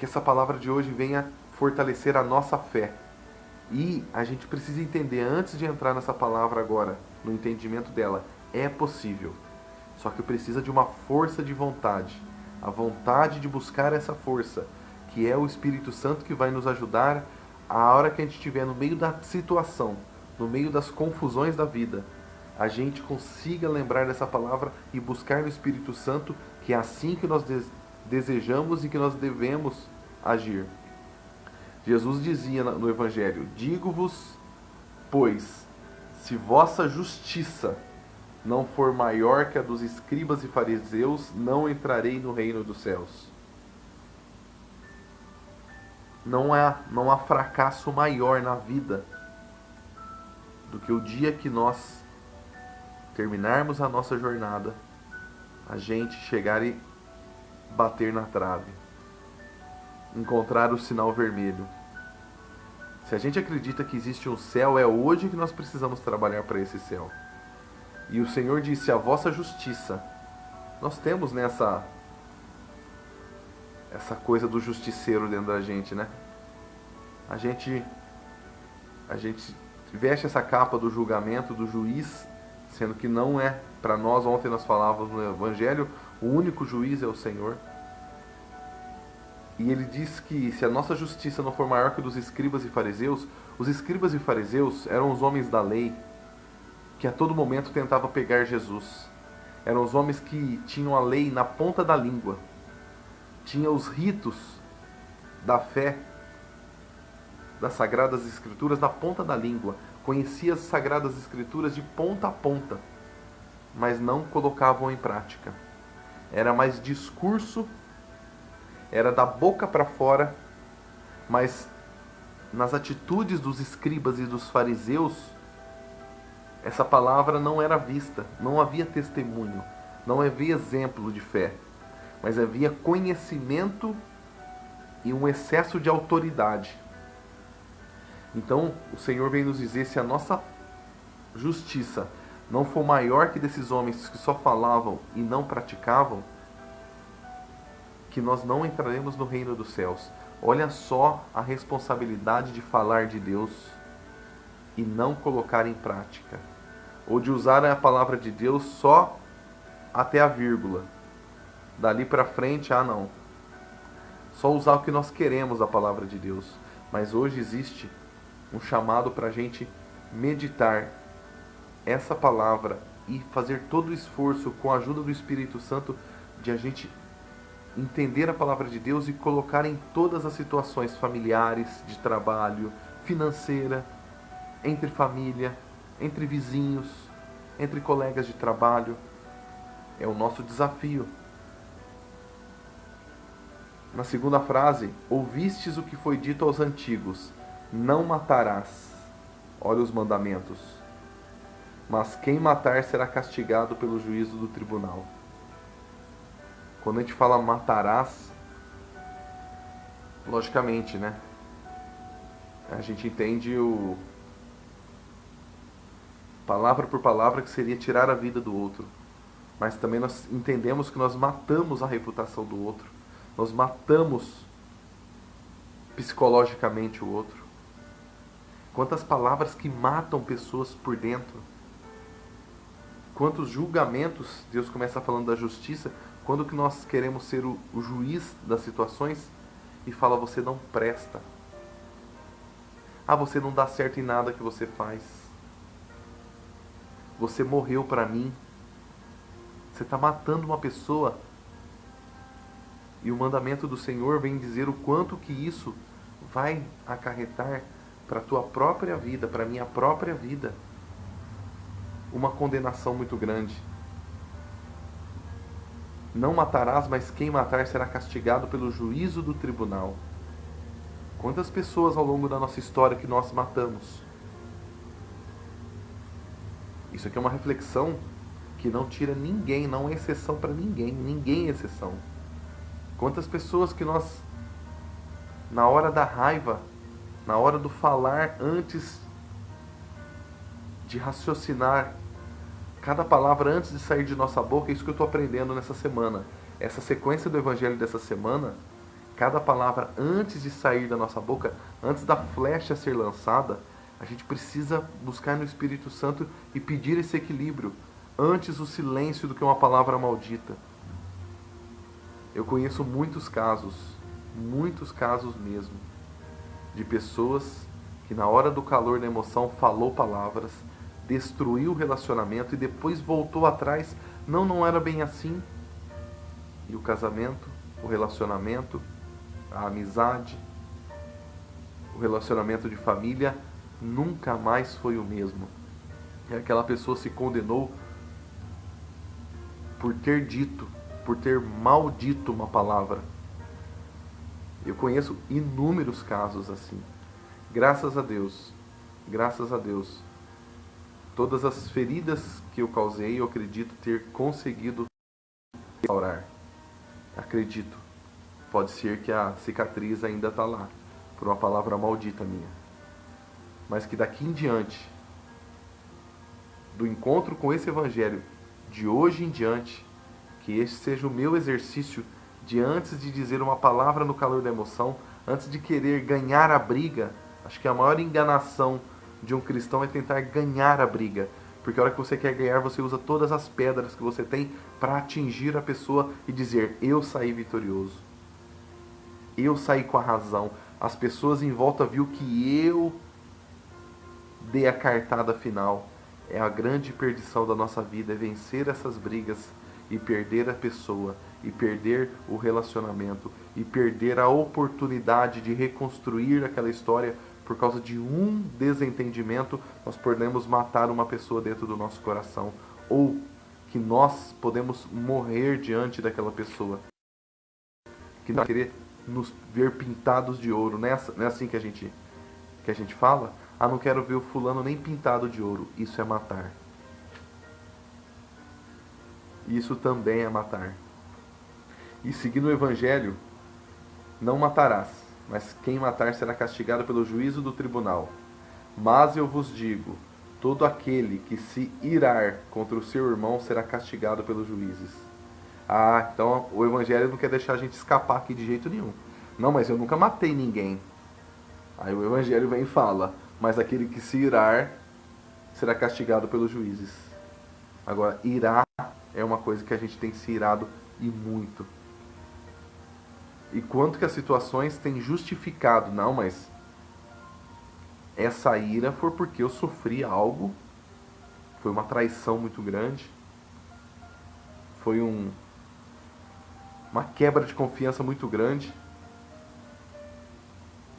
Que essa palavra de hoje venha fortalecer a nossa fé. E a gente precisa entender, antes de entrar nessa palavra agora, no entendimento dela, é possível. Só que precisa de uma força de vontade. A vontade de buscar essa força, que é o Espírito Santo que vai nos ajudar a hora que a gente estiver no meio da situação, no meio das confusões da vida, a gente consiga lembrar dessa palavra e buscar no Espírito Santo, que é assim que nós desejamos e que nós devemos agir. Jesus dizia no Evangelho: digo-vos, pois, se vossa justiça não for maior que a dos escribas e fariseus, não entrarei no reino dos céus. Não há fracasso maior na vida do que o dia que nós terminarmos a nossa jornada, a gente chegar e bater na trave, encontrar o sinal vermelho. Se a gente acredita que existe um céu, é hoje que nós precisamos trabalhar para esse céu. E o Senhor disse: a vossa justiça. Nós temos essa coisa do justiceiro dentro da gente, né? A gente veste essa capa do julgamento, do juiz, sendo que não é para nós. Ontem nós falávamos no Evangelho, o único juiz é o Senhor. E ele diz que se a nossa justiça não for maior que a dos escribas e fariseus, os escribas e fariseus eram os homens da lei que a todo momento tentavam pegar Jesus. Eram os homens que tinham a lei na ponta da língua, tinham os ritos da fé, das Sagradas Escrituras na ponta da língua, conhecia as Sagradas Escrituras de ponta a ponta, mas não colocavam em prática. Era mais discurso, era da boca para fora, mas nas atitudes dos escribas e dos fariseus, essa palavra não era vista, não havia testemunho, não havia exemplo de fé, mas havia conhecimento e um excesso de autoridade. Então, o Senhor vem nos dizer: se a nossa justiça não for maior que desses homens que só falavam e não praticavam, que nós não entraremos no reino dos céus. Olha só a responsabilidade de falar de Deus e não colocar em prática, ou de usar a palavra de Deus só até a vírgula. Dali para frente, não. Só usar o que nós queremos da palavra de Deus. Mas hoje existe um chamado para a gente meditar essa palavra e fazer todo o esforço com a ajuda do Espírito Santo de a gente entender a palavra de Deus e colocar em todas as situações familiares, de trabalho, financeira, entre família, entre vizinhos, entre colegas de trabalho. É o nosso desafio. Na segunda frase: ouvistes o que foi dito aos antigos: não matarás. Olha os mandamentos. Mas quem matar será castigado pelo juízo do tribunal. Quando a gente fala matarás, logicamente, né? A gente entende o palavra por palavra, que seria tirar a vida do outro. Mas também nós entendemos que nós matamos a reputação do outro. Nós matamos psicologicamente o outro. Quantas palavras que matam pessoas por dentro. Quantos julgamentos. Deus começa falando da justiça. Quando que nós queremos ser o juiz das situações e fala: você não presta. Você não dá certo em nada que você faz. Você morreu para mim. Você está matando uma pessoa. E o mandamento do Senhor vem dizer o quanto que isso vai acarretar para a tua própria vida, para a minha própria vida, uma condenação muito grande. Não matarás, mas quem matar será castigado pelo juízo do tribunal. Quantas pessoas ao longo da nossa história que nós matamos? Isso aqui é uma reflexão que não tira ninguém, não é exceção para ninguém, ninguém é exceção. Quantas pessoas que nós, na hora da raiva, na hora do falar, antes de raciocinar, cada palavra antes de sair de nossa boca, é isso que eu estou aprendendo nessa semana. Essa sequência do Evangelho dessa semana, cada palavra antes de sair da nossa boca, antes da flecha ser lançada, a gente precisa buscar no Espírito Santo e pedir esse equilíbrio. Antes o silêncio do que uma palavra maldita. Eu conheço muitos casos mesmo, de pessoas que na hora do calor da emoção falou palavras, destruiu o relacionamento e depois voltou atrás. Não, não era bem assim. E o casamento, o relacionamento, a amizade, o relacionamento de família nunca mais foi o mesmo. E aquela pessoa se condenou por ter dito, por ter maldito uma palavra. Eu conheço inúmeros casos assim. Graças a Deus, todas as feridas que eu causei, eu acredito ter conseguido restaurar. Acredito. Pode ser que a cicatriz ainda está lá, por uma palavra maldita minha. Mas que daqui em diante, do encontro com esse evangelho, de hoje em diante, que este seja o meu exercício de antes de dizer uma palavra no calor da emoção, antes de querer ganhar a briga. Acho que a maior enganação de um cristão é tentar ganhar a briga. Porque a hora que você quer ganhar, você usa todas as pedras que você tem para atingir a pessoa e dizer: eu saí vitorioso. Eu saí com a razão. As pessoas em volta viu que eu dei a cartada final. É a grande perdição da nossa vida, é vencer essas brigas e perder a pessoa, e perder o relacionamento, e perder a oportunidade de reconstruir aquela história por causa de um desentendimento. Nós podemos matar uma pessoa dentro do nosso coração, ou que nós podemos morrer diante daquela pessoa, que não querer nos ver pintados de ouro. Não é assim que a gente fala? Ah, não quero ver o fulano nem pintado de ouro. Isso é matar. Isso também é matar. E seguindo o Evangelho, não matarás, mas quem matar será castigado pelo juízo do tribunal. Mas eu vos digo, todo aquele que se irar contra o seu irmão será castigado pelos juízes. Ah, então o Evangelho não quer deixar a gente escapar aqui de jeito nenhum. Não, mas eu nunca matei ninguém. Aí o Evangelho vem e fala, mas aquele que se irar será castigado pelos juízes. Agora, irar é uma coisa que a gente tem se irado e muito. E quanto que as situações têm justificado. Não, mas essa ira foi porque eu sofri algo, foi uma traição muito grande, foi uma quebra de confiança muito grande.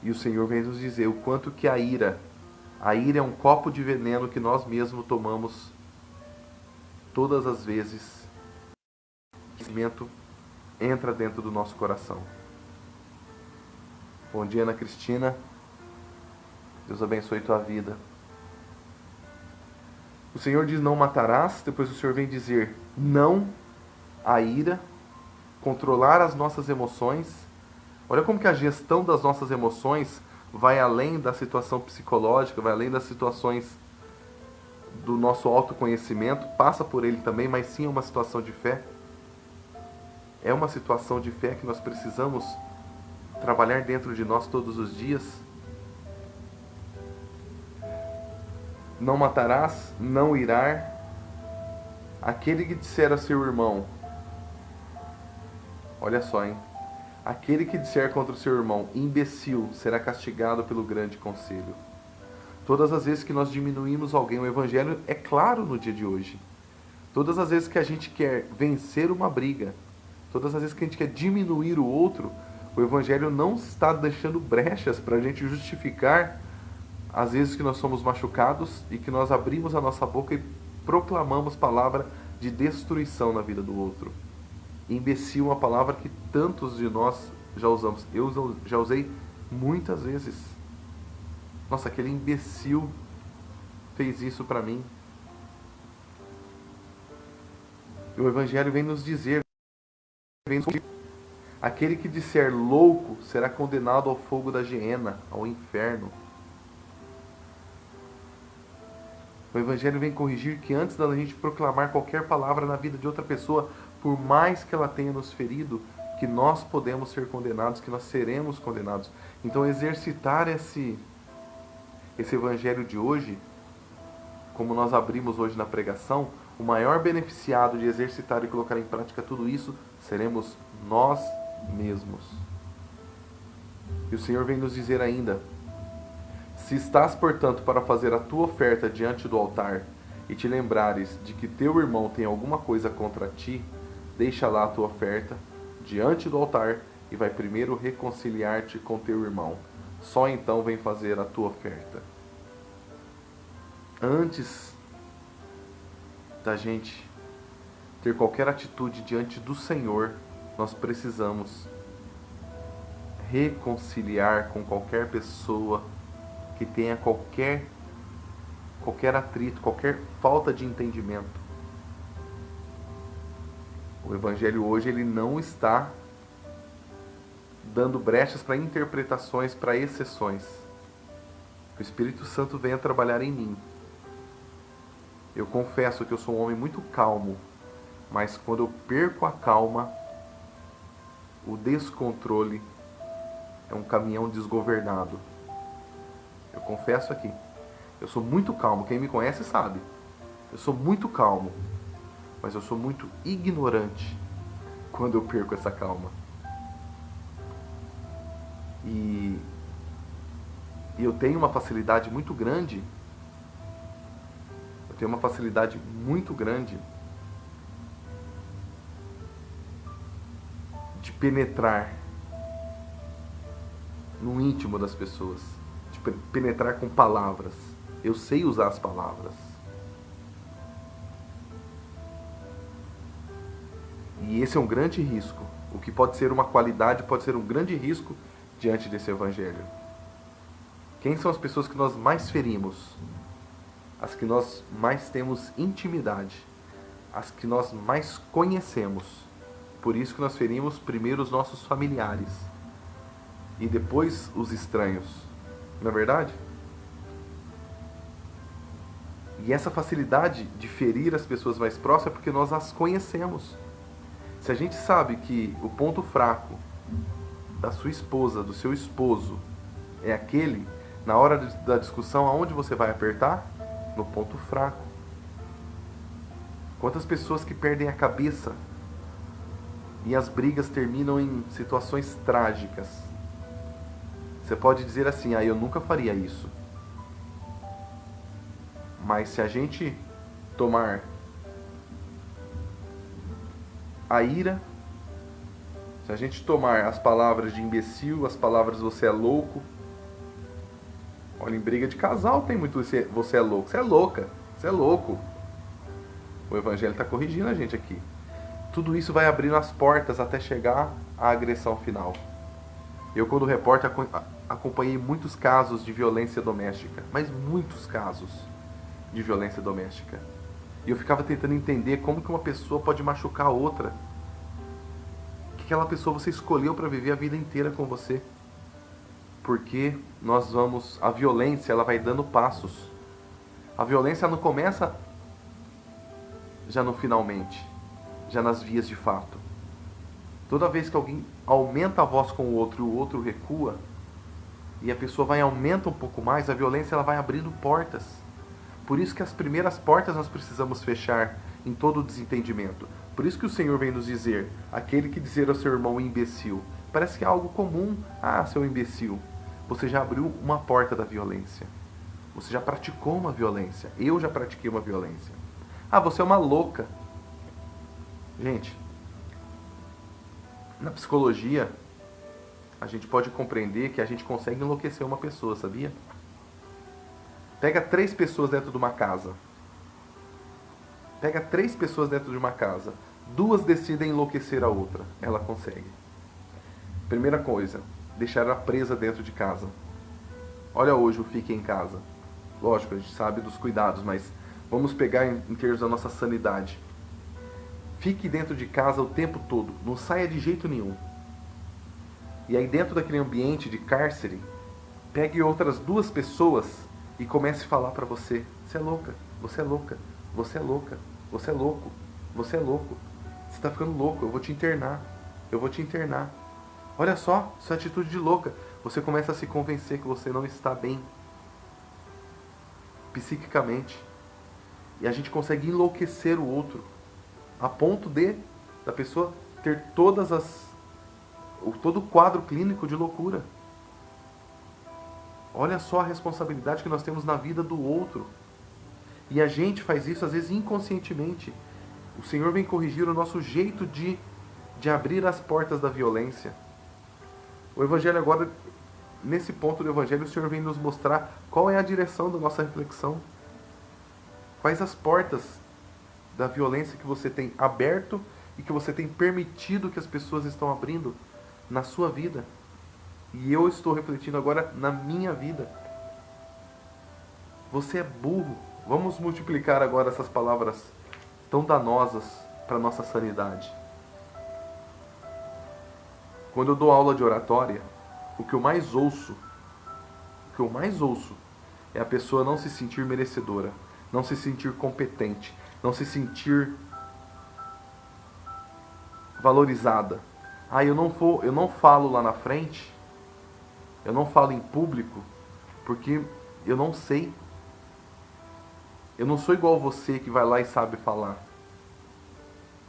E o Senhor vem nos dizer o quanto que a ira é um copo de veneno que nós mesmos tomamos todas as vezes que o sentimento entra dentro do nosso coração. Bom dia, Ana Cristina. Deus abençoe tua vida. O Senhor diz: não matarás. Depois o Senhor vem dizer: não à ira, controlar as nossas emoções. Olha como que a gestão das nossas emoções vai além da situação psicológica, vai além das situações do nosso autoconhecimento, passa por ele também, mas sim é uma situação de fé. É uma situação de fé que nós precisamos trabalhar dentro de nós todos os dias. Não matarás, não irar. Aquele que disser a seu irmão, olha só, hein? Aquele que disser contra o seu irmão, imbecil, será castigado pelo grande conselho. Todas as vezes que nós diminuímos alguém, o Evangelho é claro no dia de hoje. Todas as vezes que a gente quer vencer uma briga, todas as vezes que a gente quer diminuir o outro, o Evangelho não está deixando brechas para a gente justificar as vezes que nós somos machucados e que nós abrimos a nossa boca e proclamamos palavra de destruição na vida do outro. Imbecil é uma palavra que tantos de nós já usamos. Eu já usei muitas vezes. Nossa, aquele imbecil fez isso para mim. E o Evangelho vem nos dizer, aquele que disser louco será condenado ao fogo da geena, ao inferno. O Evangelho vem corrigir que antes da gente proclamar qualquer palavra na vida de outra pessoa, por mais que ela tenha nos ferido, que nós podemos ser condenados, que nós seremos condenados. Então, exercitar esse evangelho de hoje, como nós abrimos hoje na pregação, o maior beneficiado de exercitar e colocar em prática tudo isso seremos nós mesmos. E o Senhor vem nos dizer ainda: se estás, portanto, para fazer a tua oferta diante do altar e te lembrares de que teu irmão tem alguma coisa contra ti, deixa lá a tua oferta diante do altar e vai primeiro reconciliar-te com teu irmão. Só então vem fazer a tua oferta. Antes da gente ter qualquer atitude diante do Senhor, nós precisamos reconciliar com qualquer pessoa que tenha qualquer atrito, qualquer falta de entendimento. O Evangelho hoje ele não está dando brechas para interpretações, para exceções. O Espírito Santo venha trabalhar em mim. Eu confesso que eu sou um homem muito calmo, mas quando eu perco a calma, o descontrole é um caminhão desgovernado. Eu confesso aqui, eu sou muito calmo, quem me conhece sabe. Eu sou muito calmo, mas eu sou muito ignorante quando eu perco essa calma. E eu tenho uma facilidade muito grande, de penetrar no íntimo das pessoas, de penetrar com palavras. Eu sei usar as palavras. E esse é um grande risco. O que pode ser uma qualidade pode ser um grande risco diante desse Evangelho. Quem são as pessoas que nós mais ferimos? As que nós mais temos intimidade, as que nós mais conhecemos. Por isso que nós ferimos primeiro os nossos familiares e depois os estranhos. Não é verdade? E essa facilidade de ferir as pessoas mais próximas é porque nós as conhecemos. Se a gente sabe que o ponto fraco da sua esposa, do seu esposo, é aquele, na hora da discussão, aonde você vai apertar? No ponto fraco. Quantas pessoas que perdem a cabeça e as brigas terminam em situações trágicas. Você pode dizer assim: eu nunca faria isso. Mas se a gente tomar a ira, se a gente tomar as palavras de imbecil, as palavras você é louco. Olha, em briga de casal tem muito você é louco, você é louca, você é louco. O Evangelho está corrigindo a gente aqui. Tudo isso vai abrindo as portas até chegar à agressão final. Eu, quando repórter, acompanhei muitos casos de violência doméstica, mas muitos casos de violência doméstica. E eu ficava tentando entender como que uma pessoa pode machucar a outra. Que aquela pessoa você escolheu para viver a vida inteira com você. Porque a violência, ela vai dando passos. A violência não começa já no finalmente, já nas vias de fato. Toda vez que alguém aumenta a voz com o outro recua, e a pessoa aumenta um pouco mais, a violência ela vai abrindo portas. Por isso que as primeiras portas nós precisamos fechar em todo o desentendimento. Por isso que o Senhor vem nos dizer: aquele que dizer ao seu irmão imbecil, parece que é algo comum. Seu imbecil, você já abriu uma porta da violência. Você já praticou uma violência. Eu já pratiquei uma violência. Você é uma louca. Gente, na psicologia, a gente pode compreender que a gente consegue enlouquecer uma pessoa, sabia? Pega 3 pessoas dentro de uma casa. Pega 3 pessoas dentro de uma casa. 2 decidem enlouquecer a outra. Ela consegue. Primeira coisa, deixar ela presa dentro de casa. Olha hoje o fique em casa. Lógico, a gente sabe dos cuidados, mas vamos pegar em termos da nossa sanidade. Fique dentro de casa o tempo todo. Não saia de jeito nenhum. E aí dentro daquele ambiente de cárcere, pegue outras 2 pessoas e comece a falar para você: você é louca, você é louca, você é louca, você é louco, você é louco. Você está ficando louco, eu vou te internar. eu vou te internar. Olha só, isso é atitude de louca. Você começa a se convencer que você não está bem psiquicamente. E a gente consegue enlouquecer o outro a ponto da pessoa ter todo o quadro clínico de loucura. Olha só a responsabilidade que nós temos na vida do outro. E a gente faz isso às vezes inconscientemente. O Senhor vem corrigir o nosso jeito de abrir as portas da violência. O Evangelho agora, nesse ponto do Evangelho, o Senhor vem nos mostrar qual é a direção da nossa reflexão. Quais as portas da violência que você tem aberto e que você tem permitido que as pessoas estão abrindo na sua vida. E eu estou refletindo agora na minha vida. Você é burro. Vamos multiplicar agora essas palavras tão danosas para a nossa sanidade. Quando eu dou aula de oratória, o que eu mais ouço é a pessoa não se sentir merecedora, não se sentir competente, não se sentir valorizada. Eu não falo lá na frente, eu não falo em público, porque eu não sei. Eu não sou igual você que vai lá e sabe falar.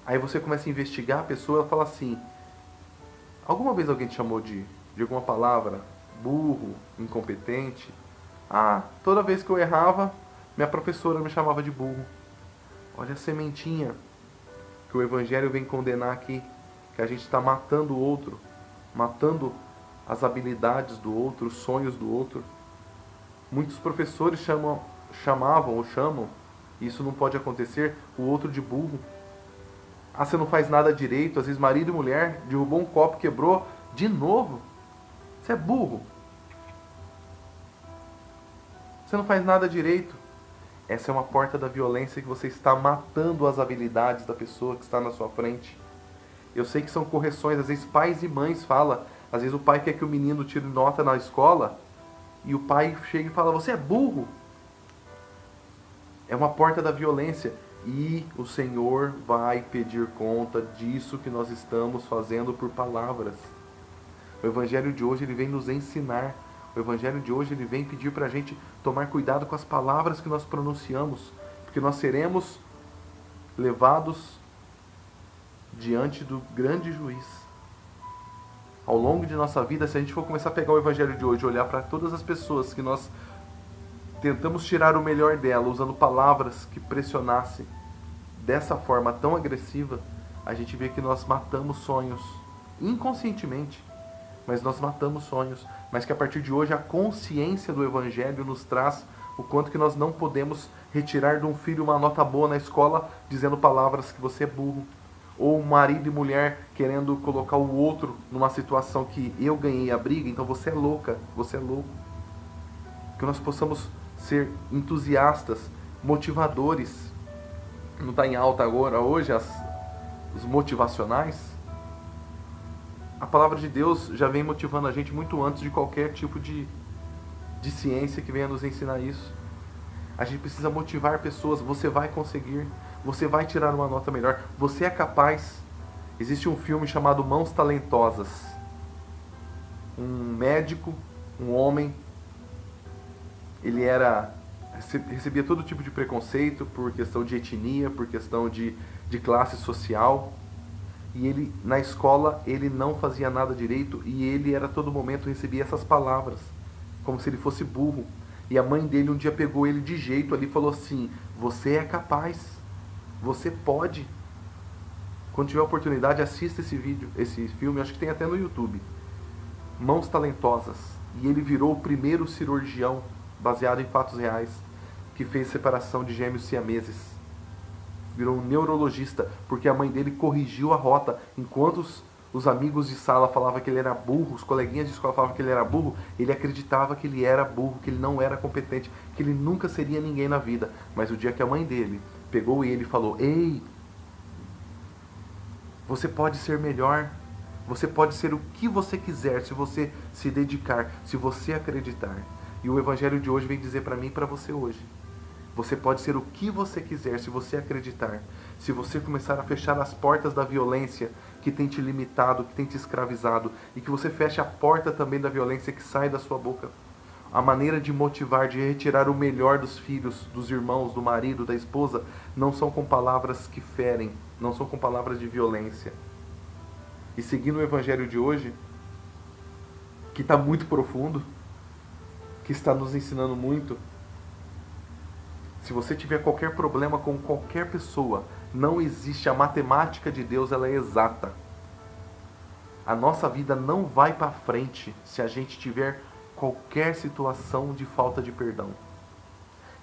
Aí você começa a investigar a pessoa, ela fala assim: alguma vez alguém te chamou de alguma palavra? Burro, incompetente? Toda vez que eu errava, minha professora me chamava de burro. Olha a sementinha que o Evangelho vem condenar aqui, que a gente está matando o outro, matando as habilidades do outro, os sonhos do outro. Muitos professores chamavam ou chamam, e isso não pode acontecer, o outro de burro. Você não faz nada direito, às vezes marido e mulher, derrubou um copo, quebrou, de novo. Você é burro. Você não faz nada direito. Essa é uma porta da violência que você está matando as habilidades da pessoa que está na sua frente. Eu sei que são correções, às vezes pais e mães falam, às vezes o pai quer que o menino tire nota na escola, e o pai chega e fala: você é burro. É uma porta da violência. E o Senhor vai pedir conta disso que nós estamos fazendo por palavras. O Evangelho de hoje ele vem nos ensinar. O Evangelho de hoje ele vem pedir para a gente tomar cuidado com as palavras que nós pronunciamos, porque nós seremos levados diante do grande juiz. Ao longo de nossa vida, se a gente for começar a pegar o Evangelho de hoje, olhar para todas as pessoas que nós tentamos tirar o melhor dela, usando palavras que pressionassem dessa forma tão agressiva, a gente vê que nós matamos sonhos, inconscientemente, mas nós matamos sonhos, mas que a partir de hoje a consciência do Evangelho nos traz o quanto que nós não podemos retirar de um filho uma nota boa na escola dizendo palavras que você é burro, ou um marido e mulher querendo colocar o outro numa situação que eu ganhei a briga, então você é louca, você é louco. Que nós possamos ser entusiastas, motivadores. Não está em alta agora, hoje, os motivacionais? A palavra de Deus já vem motivando a gente muito antes de qualquer tipo de ciência que venha nos ensinar isso. A gente precisa motivar pessoas. Você vai conseguir, você vai tirar uma nota melhor, você é capaz. Existe um filme chamado Mãos Talentosas. Um médico, um homem, ele recebia todo tipo de preconceito por questão de etnia, por questão de classe social. E ele, na escola, ele não fazia nada direito e ele a todo momento recebia essas palavras, como se ele fosse burro. E a mãe dele um dia pegou ele de jeito ali e falou assim: você é capaz, você pode. Quando tiver oportunidade, assista esse filme, acho que tem até no YouTube. Mãos Talentosas. E ele virou o primeiro cirurgião, baseado em fatos reais, que fez separação de gêmeos siameses. Virou um neurologista, porque a mãe dele corrigiu a rota. Enquanto os amigos de sala falavam que ele era burro, os coleguinhas de escola falavam que ele era burro, ele acreditava que ele era burro, que ele não era competente, que ele nunca seria ninguém na vida. Mas o dia que a mãe dele pegou ele e falou: ei, você pode ser melhor, você pode ser o que você quiser, se você se dedicar, se você acreditar. E o Evangelho de hoje vem dizer para mim e para você hoje: você pode ser o que você quiser se você acreditar. Se você começar a fechar as portas da violência que tem te limitado, que tem te escravizado, e que você feche a porta também da violência que sai da sua boca. A maneira de motivar, de retirar o melhor dos filhos, dos irmãos, do marido, da esposa, não são com palavras que ferem, não são com palavras de violência. E seguindo o evangelho de hoje, que está muito profundo, que está nos ensinando muito, se você tiver qualquer problema com qualquer pessoa, não existe. A matemática de Deus, ela é exata. A nossa vida não vai para frente se a gente tiver qualquer situação de falta de perdão.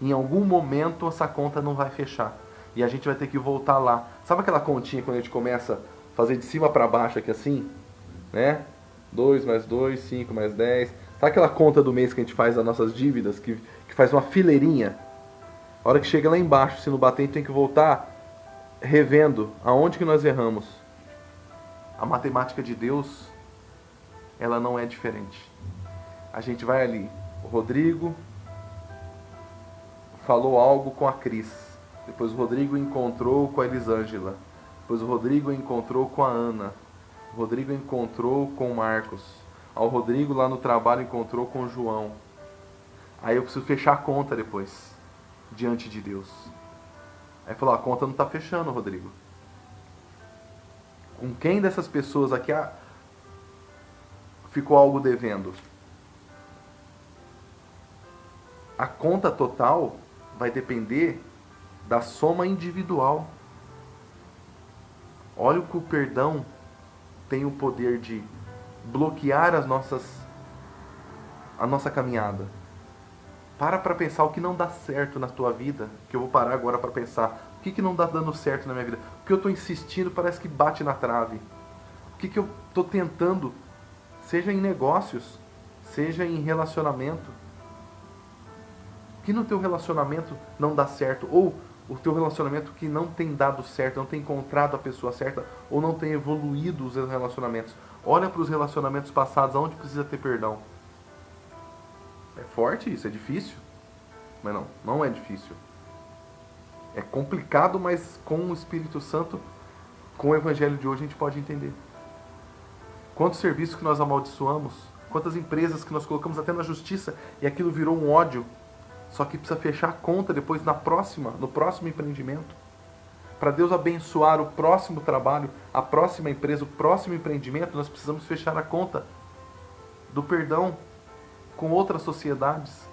Em algum momento essa conta não vai fechar. E a gente vai ter que voltar lá. Sabe aquela continha quando a gente começa a fazer de cima para baixo aqui assim? Né? 2 mais 2, 5 mais 10. Sabe aquela conta do mês que a gente faz das nossas dívidas? Que faz uma fileirinha? A hora que chega lá embaixo, se não bater, a gente tem que voltar revendo aonde que nós erramos. A matemática de Deus, ela não é diferente. A gente vai ali, o Rodrigo falou algo com a Cris, depois o Rodrigo encontrou com a Elisângela, depois o Rodrigo encontrou com a Ana, o Rodrigo encontrou com o Marcos, o Rodrigo lá no trabalho encontrou com o João. Aí eu preciso fechar a conta depois, diante de Deus. Aí falou, a conta não está fechando, Rodrigo. Com quem dessas pessoas aqui ficou algo devendo? A conta total vai depender da soma individual. Olha o que o perdão tem o poder de bloquear a nossa caminhada. Para pensar o que não dá certo na tua vida, que eu vou parar agora para pensar. O que não está dando certo na minha vida? O que eu estou insistindo parece que bate na trave. O que eu estou tentando, seja em negócios, seja em relacionamento. O que no teu relacionamento não dá certo? Ou o teu relacionamento que não tem dado certo, não tem encontrado a pessoa certa, ou não tem evoluído os relacionamentos. Olha para os relacionamentos passados, aonde precisa ter perdão. É forte isso, é difícil. Mas não é difícil. É complicado, mas com o Espírito Santo, com o Evangelho de hoje, a gente pode entender. Quantos serviços que nós amaldiçoamos, quantas empresas que nós colocamos até na justiça e aquilo virou um ódio. Só que precisa fechar a conta depois no próximo empreendimento. Para Deus abençoar o próximo trabalho, a próxima empresa, o próximo empreendimento, nós precisamos fechar a conta do perdão com outras sociedades.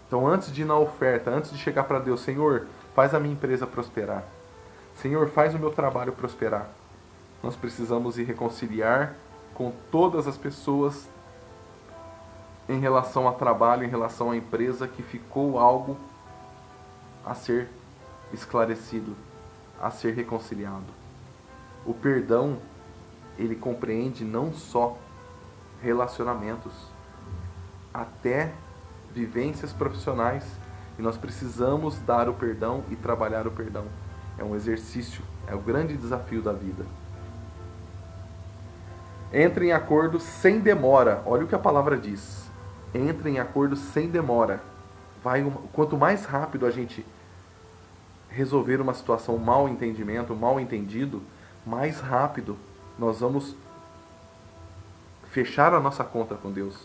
Então, antes de ir na oferta, antes de chegar para Deus, Senhor, faz a minha empresa prosperar. Senhor, faz o meu trabalho prosperar. Nós precisamos ir reconciliar com todas as pessoas em relação ao trabalho, em relação à empresa, que ficou algo a ser esclarecido, a ser reconciliado. O perdão, ele compreende não só relacionamentos, até vivências profissionais, e nós precisamos dar o perdão e trabalhar o perdão. É um exercício, é o grande desafio da vida. Entre em acordo sem demora. Olha o que a palavra diz. Entre em acordo sem demora. Quanto mais rápido a gente resolver uma situação, um mal entendimento, um mal entendido, mais rápido nós vamos fechar a nossa conta com Deus.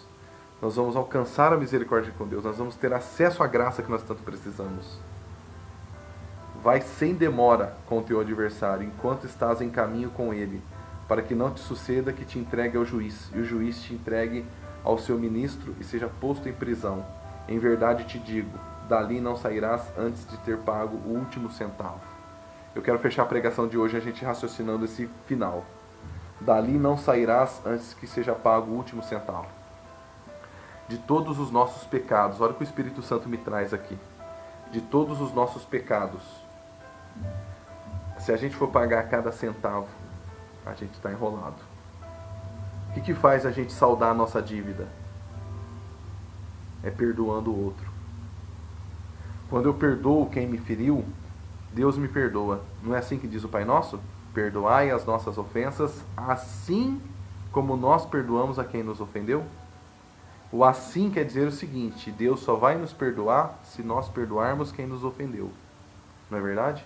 Nós vamos alcançar a misericórdia com Deus. Nós vamos ter acesso à graça que nós tanto precisamos. Vai sem demora com o teu adversário, enquanto estás em caminho com ele, para que não te suceda que te entregue ao juiz, e o juiz te entregue ao seu ministro e seja posto em prisão. Em verdade te digo, dali não sairás antes de ter pago o último centavo. Eu quero fechar a pregação de hoje a gente raciocinando esse final. Dali não sairás antes que seja pago o último centavo. De todos os nossos pecados, olha o que o Espírito Santo me traz aqui. De todos os nossos pecados, se a gente for pagar cada centavo, a gente está enrolado. O que faz a gente saldar a nossa dívida? É perdoando o outro. Quando eu perdoo quem me feriu, Deus me perdoa. Não é assim que diz o Pai Nosso? Perdoai as nossas ofensas, assim como nós perdoamos a quem nos ofendeu. O assim quer dizer o seguinte: Deus só vai nos perdoar se nós perdoarmos quem nos ofendeu. Não é verdade?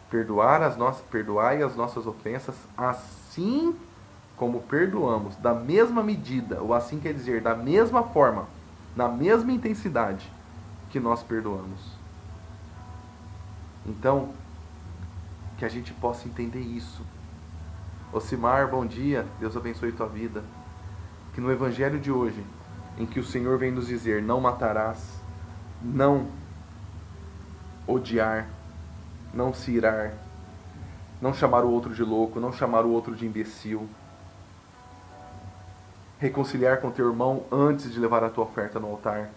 Perdoai as nossas ofensas, assim como perdoamos, da mesma medida, ou assim quer dizer, da mesma forma, na mesma intensidade que nós perdoamos. Então, que a gente possa entender isso. Osimar, bom dia, Deus abençoe tua vida. Que no Evangelho de hoje, em que o Senhor vem nos dizer, não matarás, não odiar, não se irar, não chamar o outro de louco, não chamar o outro de imbecil, reconciliar com teu irmão antes de levar a tua oferta no altar.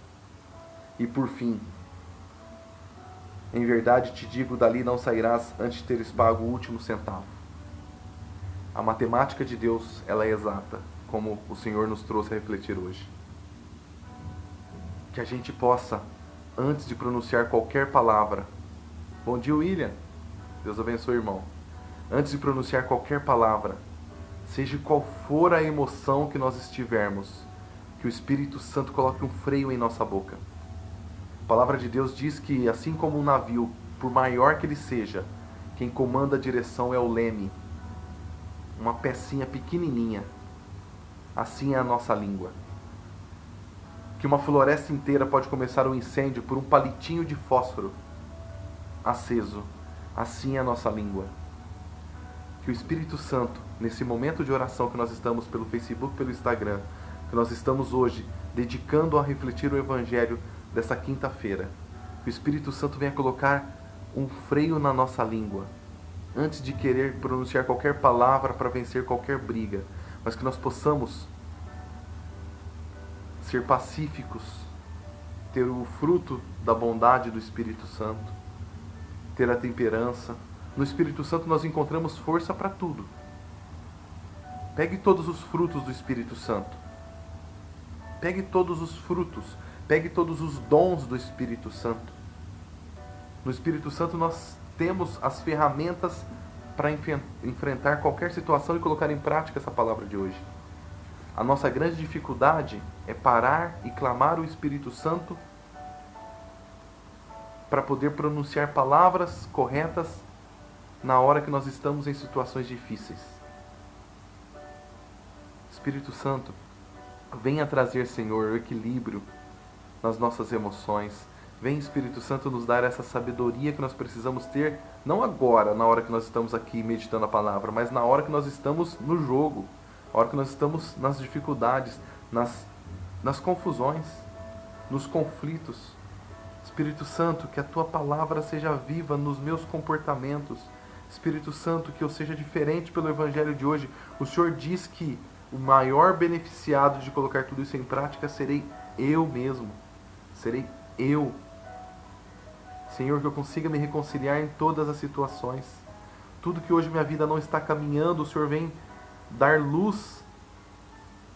E por fim, em verdade te digo, dali não sairás antes de teres pago o último centavo. A matemática de Deus, ela é exata, como o Senhor nos trouxe a refletir hoje. Que a gente possa, antes de pronunciar qualquer palavra, bom dia, William, Deus abençoe, irmão. Antes de pronunciar qualquer palavra, seja qual for a emoção que nós estivermos, que o Espírito Santo coloque um freio em nossa boca. A palavra de Deus diz que, assim como um navio, por maior que ele seja, quem comanda a direção é o leme, uma pecinha pequenininha. Assim é a nossa língua. Que uma floresta inteira pode começar um incêndio por um palitinho de fósforo aceso. Assim é a nossa língua. Que o Espírito Santo, nesse momento de oração que nós estamos pelo Facebook, pelo Instagram, que nós estamos hoje dedicando a refletir o Evangelho dessa quinta-feira, que o Espírito Santo venha colocar um freio na nossa língua, antes de querer pronunciar qualquer palavra para vencer qualquer briga, mas que nós possamos ser pacíficos, ter o fruto da bondade do Espírito Santo, ter a temperança. No Espírito Santo nós encontramos força para tudo. Pegue todos os frutos do Espírito Santo. Pegue todos os frutos. Pegue todos os dons do Espírito Santo. No Espírito Santo nós temos as ferramentas para enfrentar qualquer situação e colocar em prática essa palavra de hoje. A nossa grande dificuldade é parar e clamar o Espírito Santo para poder pronunciar palavras corretas na hora que nós estamos em situações difíceis. Espírito Santo, venha trazer, Senhor, o equilíbrio nas nossas emoções. Vem, Espírito Santo, nos dar essa sabedoria que nós precisamos ter, não agora, na hora que nós estamos aqui meditando a palavra, mas na hora que nós estamos no jogo, na hora que nós estamos nas dificuldades, nas confusões, nos conflitos. Espírito Santo, que a Tua palavra seja viva nos meus comportamentos. Espírito Santo, que eu seja diferente pelo Evangelho de hoje. O Senhor diz que o maior beneficiado de colocar tudo isso em prática serei eu mesmo. Serei eu. Senhor, que eu consiga me reconciliar em todas as situações. Tudo que hoje minha vida não está caminhando, o Senhor vem dar luz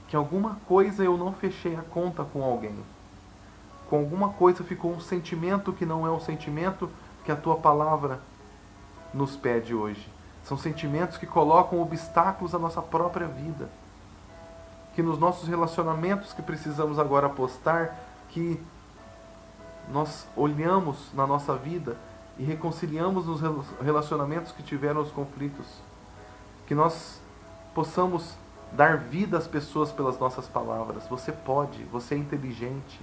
que alguma coisa eu não fechei a conta com alguém. Com alguma coisa ficou um sentimento que não é o sentimento que a Tua palavra nos pede hoje. São sentimentos que colocam obstáculos à nossa própria vida. Que nos nossos relacionamentos que precisamos agora apostar, que nós olhamos na nossa vida e reconciliamos nos relacionamentos que tiveram os conflitos. Que nós possamos dar vida às pessoas pelas nossas palavras. Você pode, você é inteligente.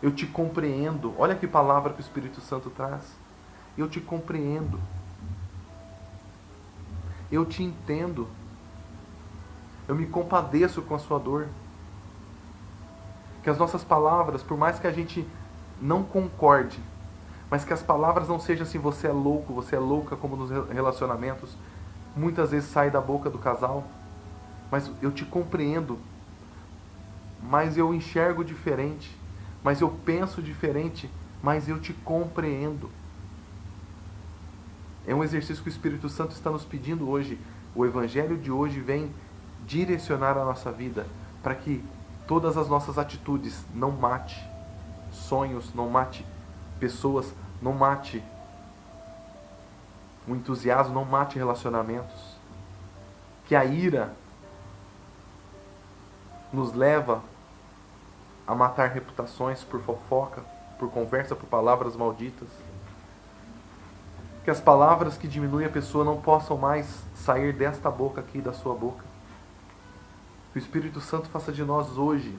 Eu te compreendo. Olha que palavra que o Espírito Santo traz. Eu te compreendo. Eu te entendo. Eu me compadeço com a sua dor. Que as nossas palavras, por mais que a gente não concorde, mas que as palavras não sejam assim, você é louco, você é louca, como nos relacionamentos, muitas vezes sai da boca do casal. Mas eu te compreendo. Mas eu enxergo diferente. Mas eu penso diferente. Mas eu te compreendo. É um exercício que o Espírito Santo está nos pedindo hoje. O Evangelho de hoje vem direcionar a nossa vida para que todas as nossas atitudes não mate sonhos, não mate pessoas, não mate o entusiasmo, não mate relacionamentos. Que a ira nos leva a matar reputações por fofoca, por conversa, por palavras malditas. Que as palavras que diminuem a pessoa não possam mais sair desta boca aqui, da sua boca. Que o Espírito Santo faça de nós hoje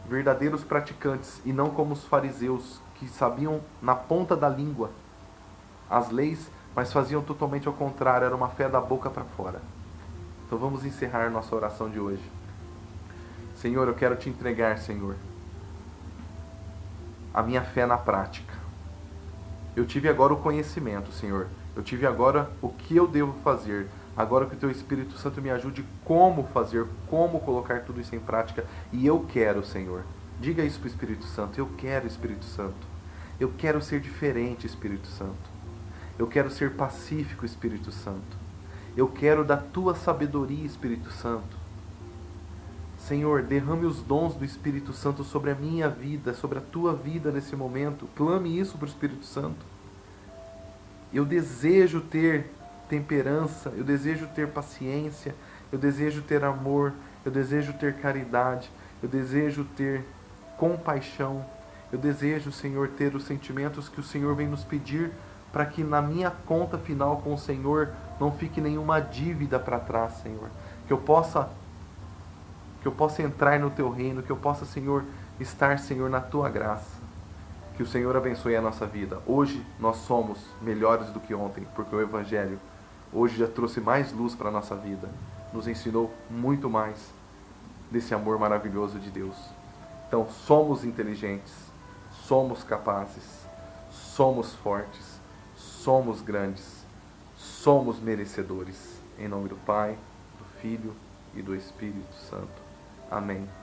verdadeiros praticantes e não como os fariseus que sabiam na ponta da língua as leis, mas faziam totalmente ao contrário, era uma fé da boca para fora. Então vamos encerrar nossa oração de hoje. Senhor, eu quero te entregar, Senhor, a minha fé na prática. Eu tive agora o conhecimento, Senhor. Eu tive agora o que eu devo fazer. Agora que o Teu Espírito Santo me ajude como fazer, como colocar tudo isso em prática. E eu quero, Senhor. Diga isso para o Espírito Santo. Eu quero, Espírito Santo. Eu quero ser diferente, Espírito Santo. Eu quero ser pacífico, Espírito Santo. Eu quero da Tua sabedoria, Espírito Santo. Senhor, derrame os dons do Espírito Santo sobre a minha vida, sobre a Tua vida nesse momento. Clame isso para o Espírito Santo. Eu desejo ter temperança, eu desejo ter paciência, eu desejo ter amor, eu desejo ter caridade, eu desejo ter compaixão, eu desejo, Senhor, ter os sentimentos que o Senhor vem nos pedir para que na minha conta final com o Senhor não fique nenhuma dívida para trás, Senhor. Que eu possa entrar no Teu reino, que eu possa, Senhor, estar, Senhor, na Tua graça. Que o Senhor abençoe a nossa vida. Hoje nós somos melhores do que ontem, porque o Evangelho hoje já trouxe mais luz para a nossa vida. Nos ensinou muito mais desse amor maravilhoso de Deus. Então, somos inteligentes, somos capazes, somos fortes, somos grandes, somos merecedores. Em nome do Pai, do Filho e do Espírito Santo. Amém.